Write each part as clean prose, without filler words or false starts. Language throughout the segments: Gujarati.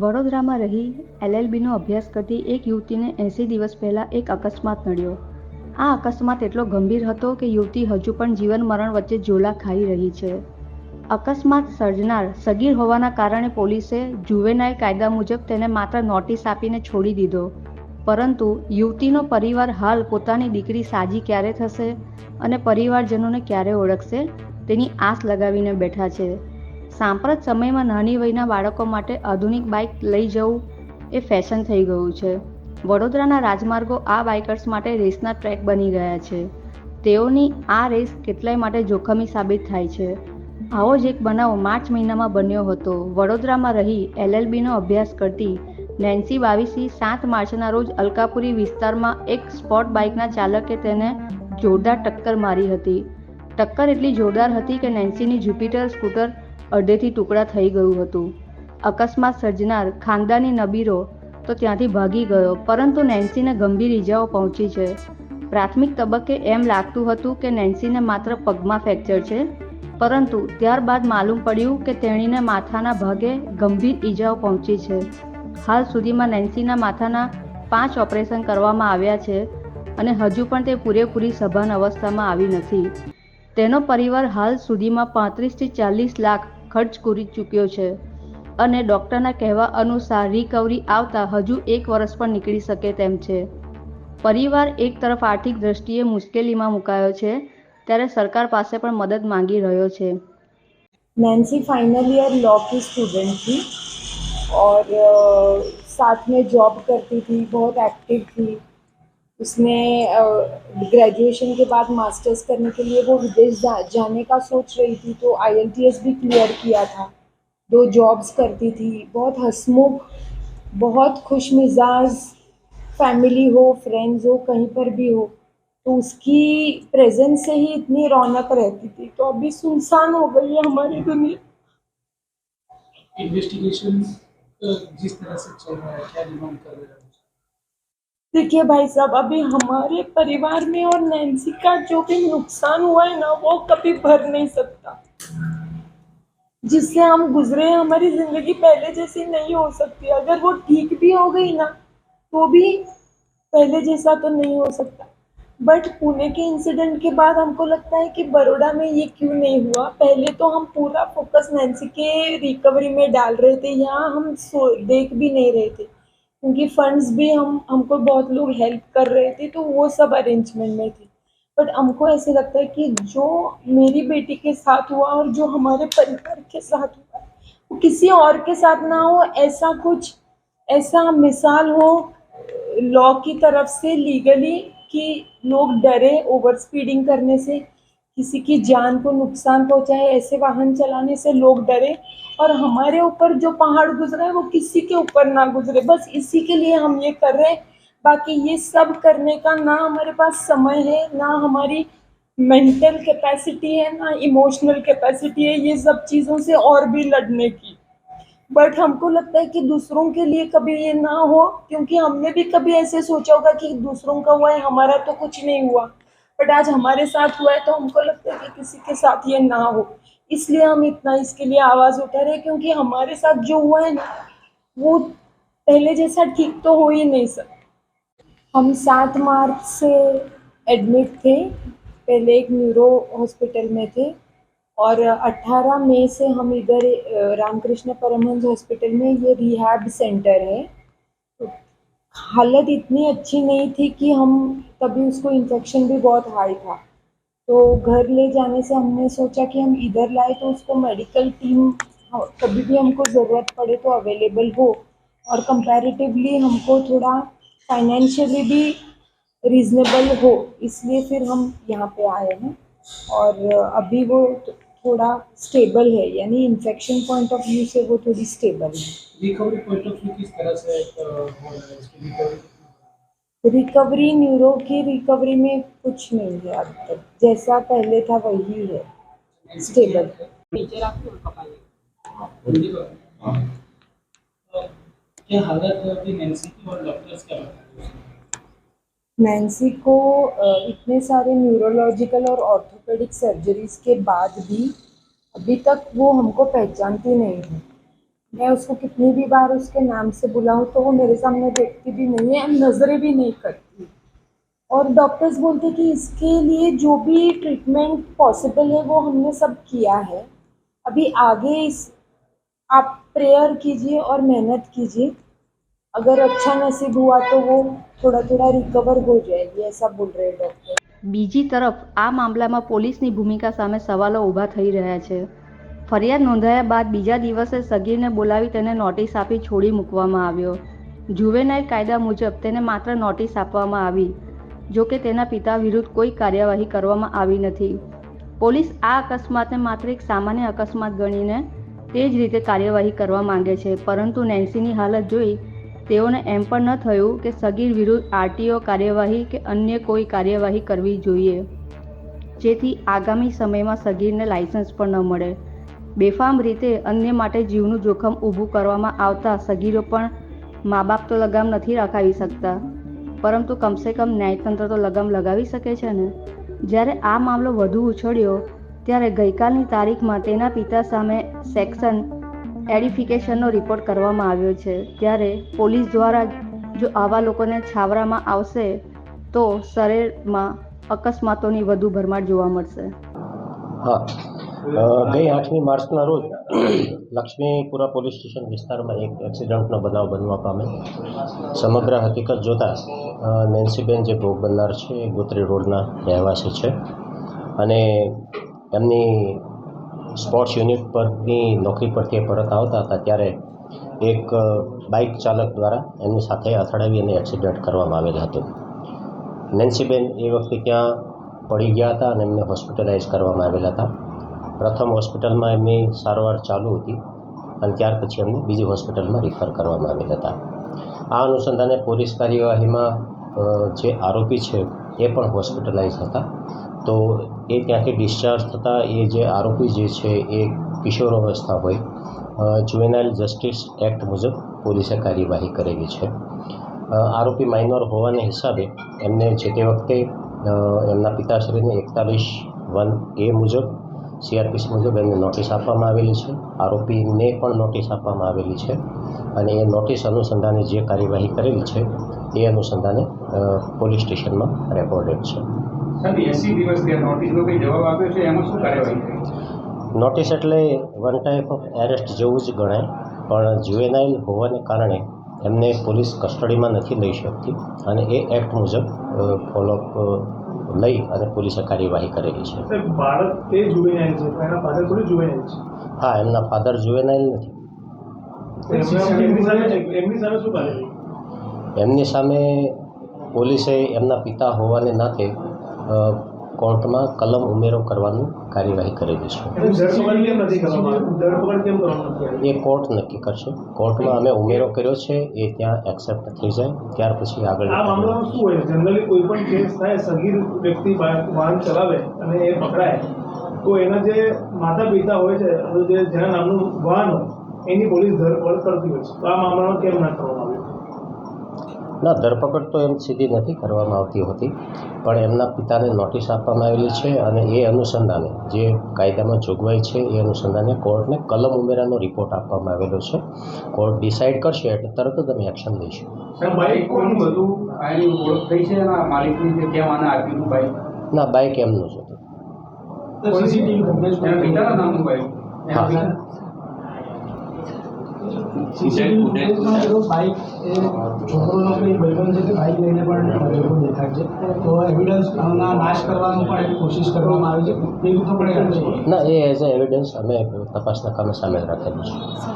વડોદરામાં રહી LLBનો અભ્યાસ કરતી એક યુવતીને 80 દિવસ પહેલાં એક અકસ્માત નડ્યો. આ અકસ્માત એટલો ગંભીર હતો કે યુવતી હજુ પણ જીવન મરણ વચ્ચે ઝોલા ખાઈ રહી છે. અકસ્માત સર્જનાર સગીર હોવાના કારણે પોલીસે જુવેનાઇલ કાયદા મુજબ તેને માત્ર નોટિસ આપીને છોડી દીધો. પરંતુ યુવતીનો પરિવાર હાલ પોતાની દીકરી સાજી ક્યારે થશે અને પરિવારજનોને ક્યારે ઓળખશે તેની આસ લગાવીને બેઠા છે. સાંપ્રત સમયમાં નાની વયના બાળકો માટે આધુનિક બાઇક લઈ જવું એ ફેશન થઈ ગયું છે. વડોદરાના રાજમાર્ગો આ બાઇકર્સ માટે રેસના ટ્રેક બની ગયા છે. તેઓની આ રેસ કેટલાય માટે જોખમી સાબિત થાય છે. આવો જ એક બનાવ માર્ચ મહિનામાં બન્યો હતો. વડોદરામાં રહી LLBનો અભ્યાસ કરતી નેન્સી બાવીસી 7 માર્ચના રોજ અલકાપુરી વિસ્તારમાં એક સ્પોર્ટ બાઇકના ચાલકે તેને જોરદાર ટક્કર મારી હતી. ટક્કર એટલી જોરદાર હતી કે નેન્સીની જ્યુપિટર સ્કૂટર અડધેથી ટુકડા થઈ ગયું હતું. અકસ્માત સર્જનાર ખાનદાની નબીરો તો ત્યાંથી ભાગી ગયો, પરંતુ નેન્સીને ગંભીર ઇજાઓ પહોંચી છે. પ્રાથમિક તબક્કે એમ લાગતું હતું કે નેન્સીને માત્ર પગમાં ફ્રેક્ચર છે, પરંતુ ત્યારબાદ માલુમ પડ્યું કે તેણીને માથાના ભાગે ગંભીર ઇજાઓ પહોંચી છે. હાલ સુધીમાં નેન્સીના માથાના 5 ઓપરેશન કરવામાં આવ્યા છે અને હજુ પણ તે પૂરેપૂરી સભાન અવસ્થામાં આવી નથી. તેનો પરિવાર હાલ સુધીમાં 35 થી 40 લાખ ખર્ચ કરી ચૂક્યો છે અને ડોક્ટરના કહેવા અનુસાર રિકવરી આવતા હજુ 1 વર્ષ પણ નીકળી શકે તેમ છે. પરિવાર એક તરફ આર્થિક દ્રષ્ટિએ મુશ્કેલીમાં મુકાયો છે, ત્યારે સરકાર પાસે પણ મદદ માંગી રહ્યો છે. नैन्सी फाइनल ईयर लॉ की स्टूडेंट थी और साथ में जॉब करती थी, बहुत एक्टिव थी. उसने ग्रेजुएशन के बाद मास्टर्स करने के लिए वो विदेश जाने का सोच रही थी, तो IELTS भी क्लियर किया था. 2 जॉब्स करती थी, बहुत हंसमुख, बहुत खुश मिजाज, फैमिली हो, फ्रेंड्स हो, कहीं पर भी हो तो उसकी प्रेजेंस से ही इतनी रौनक रहती थी. तो अभी सुनसान हो गई है हमारी दुनिया. इन्वेस्टिगेशन जिस तरह से चल रहा है, क्या डिमांड कर रहे हैं? देखिए भाई साहब, अभी हमारे परिवार में और नैन्सी का जो भी नुकसान हुआ है ना, वो कभी भर नहीं सकता. जिससे हम गुजरे, हमारी जिंदगी पहले जैसी नहीं हो सकती. अगर वो ठीक भी हो गई ना, तो भी पहले जैसा तो नहीं हो सकता. बट पुणे के इंसिडेंट के बाद हमको लगता है कि बड़ौदा में ये क्यों नहीं हुआ. पहले तो हम पूरा फोकस नैन्सी के रिकवरी में डाल रहे थे, यहाँ हम देख भी नहीं रहे थे, क्योंकि फंड्स भी हमको बहुत लोग हेल्प कर रहे थे, तो वो सब अरेंजमेंट में थे. बट हमको ऐसे लगता है कि जो मेरी बेटी के साथ हुआ और जो हमारे परिवार के साथ हुआ, वो किसी और के साथ ना हो. ऐसा कुछ ऐसा मिसाल हो लॉ की तरफ से लीगली कि लोग डरे ओवर स्पीडिंग करने से, किसी की जान को नुकसान पहुंचाए, ऐसे वाहन चलाने से लोग डरे, और हमारे ऊपर जो पहाड़ गुजरा है वो किसी के ऊपर ना गुजरे. बस इसी के लिए हम ये कर रहे हैं. बाकी ये सब करने का ना हमारे पास समय है, ना हमारी मेंटल कैपेसिटी है, ना इमोशनल कैपेसिटी है ये सब चीज़ों से और भी लड़ने की. बट हमको लगता है कि दूसरों के लिए कभी ये ना हो, क्योंकि हमने भी कभी ऐसे सोचा होगा कि दूसरों का हुआ है, हमारा तो कुछ नहीं हुआ. बट आज हमारे साथ हुआ है तो हमको लगता है कि किसी के साथ ये ना हो. इसलिए हम इतना इसके लिए आवाज़ उठा रहे हैं, क्योंकि हमारे साथ जो हुआ है ना, वो पहले जैसा ठीक तो हो ही नहीं सकता. हम 7 मार्च से एडमिट थे. पहले एक न्यूरो हॉस्पिटल में थे और 18 मई से हम इधर रामकृष्ण परमहंस हॉस्पिटल में, ये रिहैब सेंटर है. तो हालत इतनी अच्छी नहीं थी कि हम तभी, उसको इन्फेक्शन भी बहुत हाई था, तो घर ले जाने से हमने सोचा कि हम इधर लाए तो उसको मेडिकल टीम कभी भी हमको ज़रूरत पड़े तो अवेलेबल हो, और कंपैरेटिवली हमको थोड़ा फाइनेंशियली भी रीज़नेबल हो. इसलिए फिर हम यहाँ पे आए हैं और अभी वो थोड़ा स्टेबल है, यानी इन्फेक्शन पॉइंट ऑफ व्यू से वो थोड़ी स्टेबल है. रिकवरी पॉइंट ऑफ व्यू किस तरह से हो रहा है इसकी रिकवरी? रिकवरी, न्यूरो की रिकवरी में कुछ नहीं है अब तक, जैसा पहले था वही है, स्टेबल. क्या हालत है अभी नैन्सी की और डॉक्टर्स क्या बता रहे हैं? नैन्सी को इतने सारे न्यूरोलॉजिकल और ऑर्थोपेडिक सर्जरीज के बाद भी अभी तक वो हमको पहचानती नहीं है। मैं उसको कितनी भी बार उसके नाम से बुलाऊं तो वो मेरे सामने देखती भी नहीं है, नज़रें भी नहीं करती। और डॉक्टर्स बोलते कि इसके लिए जो भी ट्रीटमेंट पॉसिबल है वो हमने सब किया है। अभी आगे इस आप प्रेयर कीजिए और मेहनत कीजिए, अगर अच्छा नसीब हुआ तो वो थोड़ा थोड़ा रिकवर हो जाएगी, ऐसा बोल रहे हैं डॉक्टर। બીજી તરફ આ મામલામાં પોલીસની ભૂમિકા સામે સવાલો ઊભા થઈ રહ્યા છે. ફરિયાદ નોંધાયા બાદ બીજા દિવસે સગીરને બોલાવી તેને નોટિસ આપી છોડી મૂકવામાં આવ્યો. જુવેનાઇલ કાયદા મુજબ તેને માત્ર નોટિસ આપવામાં આવી, જો કે તેના પિતા વિરુદ્ધ કોઈ કાર્યવાહી કરવામાં આવી નથી. પોલીસ આ અકસ્માતને માત્ર એક સામાન્ય અકસ્માત ગણીને તે જ રીતે કાર્યવાહી કરવા માંગે છે, પરંતુ નેન્સીની હાલત જોઈ તેઓને એમ પણ ન થયું કે સગીર વિરુદ્ધ આરટીઓ કાર્યવાહી કે અન્ય કોઈ કાર્યવાહી કરવી જોઈએ, જેથી આગામી સમયમાં સગીરને લાયસન્સ પણ ન મળે. બેફામ રીતે અન્ય માટે જીવનું જોખમ ઊભું કરવામાં આવતા સગીરો પણ મા બાપ તો લગામ નથી રખાવી શકતા, પરંતુ કમસે કમ ન્યાયતંત્ર તો લગામ લગાવી શકે છે ને. જ્યારે આ મામલો વધુ ઉછળ્યો ત્યારે ગઈકાલની તારીખમાં તેના પિતા સામે સેક્શન એડિફિકેશનનો રિપોર્ટ કરવામાં આવ્યો છે. ત્યારે પોલીસ દ્વારા જો આવા લોકોને છાવરામાં આવશે તો શહેરમાં અકસ્માતોની વધુ ભરમાર જોવા મળશે. હા, ગઈ 8મી માર્ચના રોજ લક્ષ્મીપુરા પોલીસ સ્ટેશન વિસ્તારમાં એક એક્સિડન્ટનો બનાવ બનવા પામે. સમગ્ર હકીકત જોતાં નેન્સીબેન જે ભોગ બનનાર છે એ ગોત્રી રોડના રહેવાસી છે અને એમની સ્પોર્ટ્સ યુનિટ પરની નોકરી પરથી પરત આવતા હતા ત્યારે એક બાઇક ચાલક દ્વારા એમની સાથે અથડાવી અને એક્સિડન્ટ કરવામાં આવેલ હતું. નેન્સીબેન એ વખતે ત્યાં પડી ગયા હતા અને એમને હોસ્પિટલાઇઝ કરવામાં આવેલા હતા. પ્રથમ હોસ્પિટલમાં એમની સારવાર ચાલુ હતી અને ત્યાર પછી એમને બીજી હોસ્પિટલમાં રિફર કરવામાં આવેલા હતા. આ અનુસંધાને પોલીસ કાર્યવાહીમાં જે આરોપી છે એ પણ હોસ્પિટલાઇઝ હતા. તો એ ત્યાંથી ડિસ્ચાર્જ થતાં એ જે આરોપી જે છે એ કિશોરાવસ્થા હોય, જુવેનાઇલ જસ્ટિસ એક્ટ મુજબ પોલીસે કાર્યવાહી કરેલી છે. આરોપી માઇનોર હોવાને હિસાબે એમને જે તે વખતે એમના પિતાશ્રીને 41(1)A મુજબ CRPC મુજબ એમને નોટિસ આપવામાં આવેલી છે. આરોપીને પણ નોટિસ આપવામાં આવેલી છે અને એ નોટિસ અનુસંધાને જે કાર્યવાહી કરેલી છે એ અનુસંધાને પોલીસ સ્ટેશનમાં રેકોર્ડેડ છે. સાહેબ 80 દિવસ થયા, નોટિસનો કંઈ જવાબ આપ્યો છે, એમાં શું કાર્યવાહી કરી? નોટિસ એટલે વન ટાઈપ ઓફ એરેસ્ટ જેવું જ ગણાય, પણ જુવેનાઇલ હોવાને કારણે એમને પોલીસ કસ્ટડીમાં નથી લઈ શકતી અને એ એક્ટ મુજબ ફોલોઅપ લઈ અને પોલીસે કાર્યવાહી કરેલી છે. બાળક તે જુવેનાઇલ છે, એના ફાધર થોડી જુવેનાઇલ છે. હા, એમના ફાધર જુવેનાઇલ નથી. એમની સામે શું કાર્યવાહી? એમની સામે પોલીસે એમના પિતા હોવાને નાતે કોર્ટમાં કલમ ઉમેરો કરવાનું કાર્યવાહી કરેલી છે. ધરપકડ કેમ નથી કરવામાં? ધરપકડ કેમ કરવામાં નથી? એ કોર્ટ નક્કી કરશે. કોર્ટમાં અમે ઉમેરો કર્યો છે, એ ત્યાં એક્સેપ્ટ થઈ જાય ત્યાર પછી આગળ. આ મામલામાં શું હોય? જનરલી કોઈ પણ કેસ થાય, સગીર વ્યક્તિ વાહન ચલાવે અને એ પકડાય તો એના જે માતા પિતા હોય છે, જેના નામનું વાહન હોય એની પોલીસ ધરપકડ કરતી હોય છે. તો આ મામલામાં કેમ ના કરવામાં આવ્યું? ના, ધરપકડ તો એમ સીધી નથી કરવામાં આવતી હોતી, પણ એમના પિતાને નોટિસ આપવામાં આવેલી છે અને એ અનુસંધાને જે કાયદામાં જોગવાઈ છે એ અનુસંધાને કોર્ટને કલમ ઉમેરાનો રિપોર્ટ આપવામાં આવેલો છે. કોર્ટ ડિસાઇડ કરશે એટલે તરત જ અમે એક્શન લઈશું. બાઇક કોનું બધું આની ઓળખ થઈ છે, એના માલિકની જે કેમ આને આપ્યું બાઇક? ના, બાઇક એમનું જ હતું. એના પિતાના નામનું બાઇક? હા, બાઇક છોકરોનો કોઈ ભાઈબંધ છે કે બાઇક લઈને પણ લોકો દેખાય છે, તો એવિડન્સના નાશ કરવાનું પણ એવી કોશિશ કરવામાં આવે છે, એવી તો પણ ના, એ એઝ અ એવિડન્સ અમે તપાસના કામે સામેલ રાખેલું છે.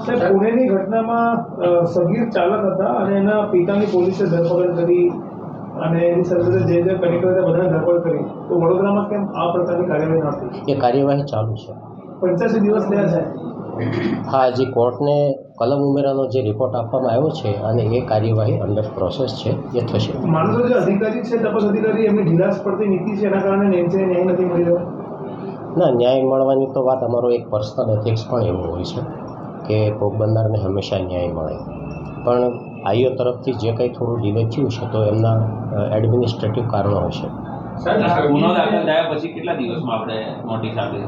સાહેબ, પુણેની ઘટનામાં સગીર ચાલક હતા અને એના પિતાની પોલીસે ધરપકડ કરી અને એની સાથે જે જે કાર્યક્રમ હતા બધાને ધરપકડ કરી, તો વડોદરામાં કેમ આ પ્રકારની કાર્યવાહી ન થઈ? એ કાર્યવાહી ચાલુ છે. 85 દિવસ થયા છે. હા, હજી કોર્ટને કલમ ઉમેરાનો જે રિપોર્ટ આપવામાં આવ્યો છે અને એ કાર્યવાહી અંડર પ્રોસેસ છે, એ થશે. માનો જે અધિકારી છે, તપાસ અધિકારી, એમની ઢીલાસ પડતી નીતિ છે, એના કારણે નેન્સીને ન્યાય નથી મળી રહ્યો? ના, ન્યાય મળવાની તો વાત અમારો એક પર્સનલ એથિક્સ પણ એવો હોય છે કે ભોગ બનનારને હંમેશા ન્યાય મળે, પણ આઈઓ તરફથી જે કંઈ થોડું ડિલે થયું છે તો એમના એડમિનિસ્ટ્રેટિવ કારણો હશે. સાહેબ ગુનો દાખલ થયા પછી કેટલા દિવસમાં આપણે નોટિસ આપી?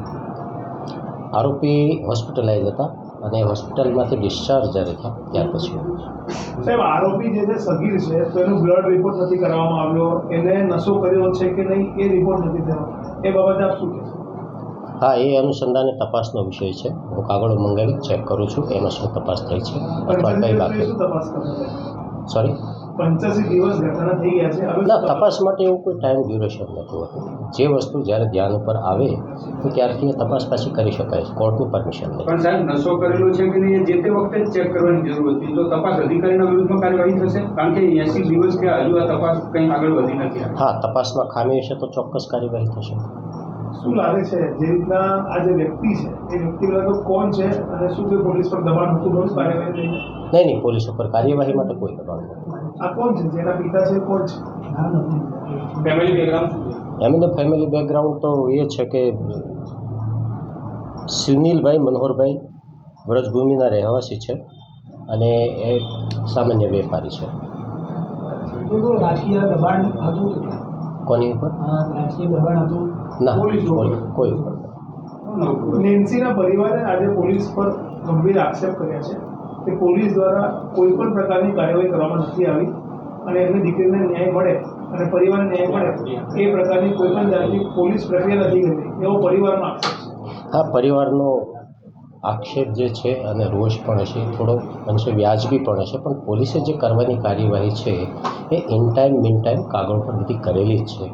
આરોપી હોસ્પિટલાઇઝ હતા અને હોસ્પિટલમાંથી ડિસ્ચાર્જ જ્યારે થયા ત્યાર પછી. સાહેબ આરોપી જે છે સગીર છે તો એનો બ્લડ રિપોર્ટ નથી કરવામાં આવ્યો, એને નશો કર્યો છે કે નહીં એ રિપોર્ટ નથી થયો, એ બાબતે આપ શું કહેશો? હા, એ અનુસંધાને તપાસનો વિષય છે. હું કાગળો મંગાવી ચેક કરું છું એમાં શું તપાસ થઈ છે અથવા કઈ બાકી. શું તપાસ કરે છે? સોરી, 85 દિવસ ઘટના થઈ ગયા છે, હવે ના, તપાસ માટે એવું કોઈ ટાઈમ ડ્યુરેશન નથી હોતું. જે વસ્તુ જ્યારે ધ્યાન ઉપર આવે તો ત્યારથી એ તપાસ પાછી કરી શકાય છે, કોર્ટની પરમિશન લે. પણ સાહેબ નશો કરેલો છે કે નહીં એ જે તે વખતે જ ચેક કરવાની જરૂર હતી, તો તપાસ અધિકારીના વિરુદ્ધમાં કાર્યવાહી થશે? કારણ કે 80 દિવસ કે હજુ આ તપાસ કંઈ આગળ વધી નથી. હા, તપાસમાં ખામી હશે તો ચોક્કસ કાર્યવાહી થશે. શું લાગે છે જે રીતના આ જે વ્યક્તિ છે એ વ્યક્તિ તો કોણ છે અને શું કોઈ પોલીસ પર દબાણ હતું બહુ કાર્યવાહી થઈ? નહીં, પોલીસ ઉપર કાર્યવાહી માટે કોઈ દબાણ નથી. આ કોણ છે જેના પિતા છે કોણ છે? ફેમિલી બેકગ્રાઉન્ડ એમનું ફેમિલી બેકગ્રાઉન્ડ તો એ છે કે સુનિલભાઈ મનોહરભાઈ વ્રજભૂમિના રહેવાસી છે અને એ સામાન્ય વેપારી છે. રાજકીય દબાણ હતું? કોની ઉપર? રાજકીય દબાણ હતું? ના, કોઈ ઉપર. નેન્સીના પરિવારે આજે પોલીસ પર ગંભીર આક્ષેપ કર્યા છે કે પોલીસ દ્વારા કોઈ પણ પ્રકારની કાર્યવાહી કરવામાં નથી આવી અને એમની દીકરીને ન્યાય મળે અને પરિવારને ન્યાય મળે એ પ્રકારની કોઈ પણ જાતની પોલીસ પ્રક્રિયા નથી કરી એવો પરિવારનો આક્ષેપ છે. હા, પરિવારનો આક્ષેપ જે છે અને રોષ પણ હશે, થોડો અંશે વ્યાજબી પણ હશે, પણ પોલીસે જે કરવાની કાર્યવાહી છે એ ઇન ટાઈમ મિન ટાઈમ કાગળ પર બધી કરેલી જ છે.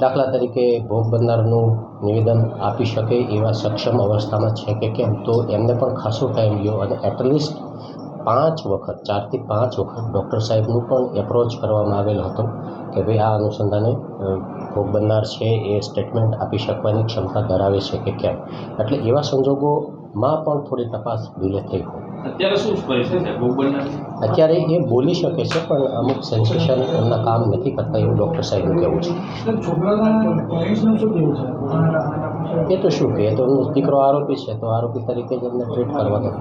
દાખલા તરીકે ભોગ બનનારનું નિવેદન આપી શકે એવા સક્ષમ અવસ્થામાં છે કે કેમ, તો એમને પણ ખાસો ટાઈમ ગયો અને એટલીસ્ટ 4 વખત ડૉક્ટર સાહેબનું પણ એપ્રોચ કરવામાં આવેલો હતો કે ભાઈ આ અનુસંધાને ભોગ બનનાર છે એ સ્ટેટમેન્ટ આપી શકવાની ક્ષમતા ધરાવે છે કે કેમ. એટલે એવા સંજોગોમાં પણ થોડી તપાસ ડિલે થઈ હોય. અત્યારે શું પરિસ્થિતિ છે ભોગ બનનાર? અત્યારે એ બોલી શકે છે પણ અમુક સેન્સેશન એમના કામ નથી કરતા એવું ડૉક્ટર સાહેબનું કહેવું છે. છોકરાના પેરેન્ટ્સનું શું કહેવું છે? એ તો શું કહે, તો એમનો દીકરો આરોપી છે તો આરોપી તરીકે જ એમને ટ્રીટ કરવાનો.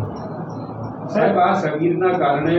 સાહેબ આ સગીરના કારણે